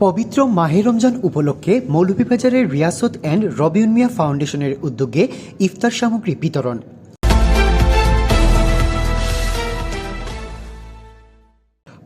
পবিত্র মাহে রমজান উপলক্ষে মৌলভীবাজারের রিয়াসত অ্যান্ড রবিউন মিয়া ফাউন্ডেশনের উদ্যোগে ইফতার সামগ্রী বিতরণ।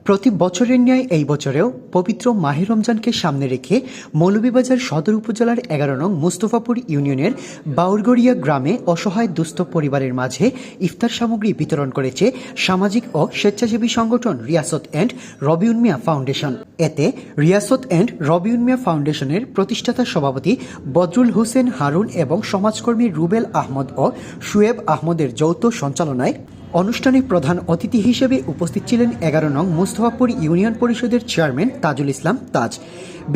প্রতি বছরের ন্যায় এই বছরেও পবিত্র মাহে রমজানকে সামনে রেখে মৌলভীবাজার সদর উপজেলার ১১ নং মুস্তফাপুর ইউনিয়নের বাউরগড়িয়া গ্রামে অসহায় দুস্থ পরিবারের মাঝে ইফতার সামগ্রী বিতরণ করেছে সামাজিক ও স্বেচ্ছাসেবী সংগঠন রিয়াসত অ্যান্ড রবিউন মিয়া ফাউন্ডেশন। এতে রিয়াসত অ্যান্ড রবিউন মিয়া ফাউন্ডেশনের প্রতিষ্ঠাতা সভাপতি বদরুল হোসেন হারুন এবং সমাজকর্মী রুবেল আহমদ ও শুয়েব আহমদের যৌথ সঞ্চালনায় অনুষ্ঠানে প্রধান অতিথি হিসেবে উপস্থিত ছিলেন ১১ নং মুস্তফাপুর ইউনিয়ন পরিষদের চেয়ারম্যান তাজুল ইসলাম তাজ।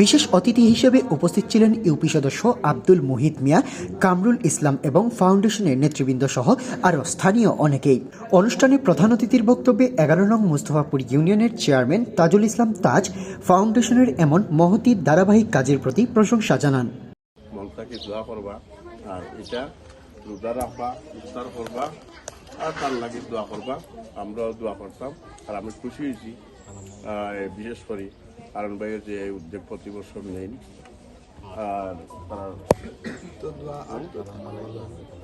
বিশেষ অতিথি হিসেবে উপস্থিত ছিলেন ইউপি সদস্য আব্দুল মুহিত মিয়া, কামরুল ইসলাম এবং ফাউন্ডেশনের নেতৃবৃন্দ সহ আরও স্থানীয় অনেকেই। অনুষ্ঠানে প্রধান অতিথির বক্তব্যে ১১ নং মুস্তফাপুর ইউনিয়নের চেয়ারম্যান তাজুল ইসলাম তাজ ফাউন্ডেশনের এমন মহতি ধারাবাহিক কাজের প্রতি প্রশংসা জানান। আর তার লাগে দোয়া করবা, আমরাও দোয়া করতাম। আর আমি খুশি হয়েছি বিশেষ করে কারণ ভাইয়ের যে উদ্যোগ প্রতি বছর নেই, আর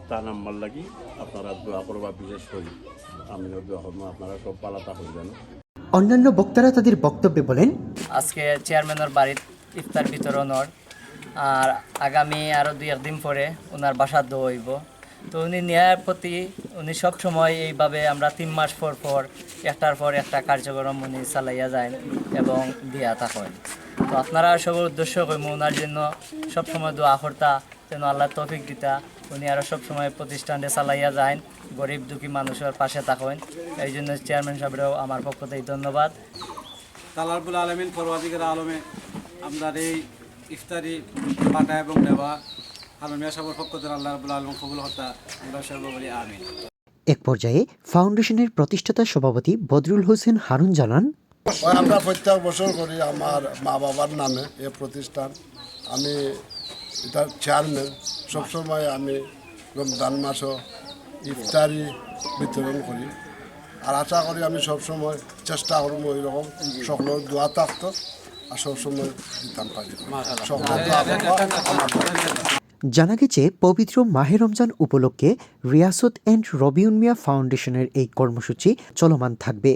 তার নাম্বার লাগি আপনারা দোয়া করবা। বিশেষ করে আমি দোয়া করবো আপনারা সব পালাতা হয়ে যান। অন্যান্য বক্তারা তাদের বক্তব্যে বলেন, আজকে চেয়ারম্যানের বাড়ির ইফতার বিতরণের আর আগামী আরও ২-১ দিন পরে ওনার বাসার দোয়া হইব। তো উনি ন্যায়ের প্রতি উনি সবসময় এইভাবে আমরা ৩ মাস পর একটার পর একটা কার্যক্রম উনি চালাইয়া যায় এবং দিয়া থাকেন। তো আপনারা সবার উদ্দেশ্য কইম ওনার জন্য সবসময় দোয়া করতা যেন আল্লাহ তৌফিক দিতা উনি আরও সবসময় প্রতিষ্ঠানটা চালাইয়া যায়, গরিব দুঃখী মানুষের পাশে থাকেন। এই জন্য চেয়ারম্যান সাহেবরাও আমার পক্ষ থেকে ধন্যবাদ। আল্লাহ রাব্বুল আলামিন পরওয়ারদিগার আলমে আমরা এই ইফতারি পাঠা এবং দেওয়া এক পর্যায়ে ফাউন্ডেশনের প্রতিষ্ঠাতা সভাপতি বদরুল হোসেন হারুন জানান, আমরা প্রত্যেক বছর করি আমার মা বাবার নামে এই প্রতিষ্ঠান। আমি এটার চেয়ারম্যান। সবসময় আমি রমজান মাসও ইফতারি বিতরণ করি। আর আশা করি আমি সবসময় চেষ্টা করবো এরকম সকলের দোয়া থাকতো আর সবসময় দিতাম পারি। জানা গেছে পবিত্র মাহে রমজান উপলক্ষে রিয়াসত অ্যান্ড রবিউন মিয়া ফাউন্ডেশনের এই কর্মসূচি চলমান থাকবে।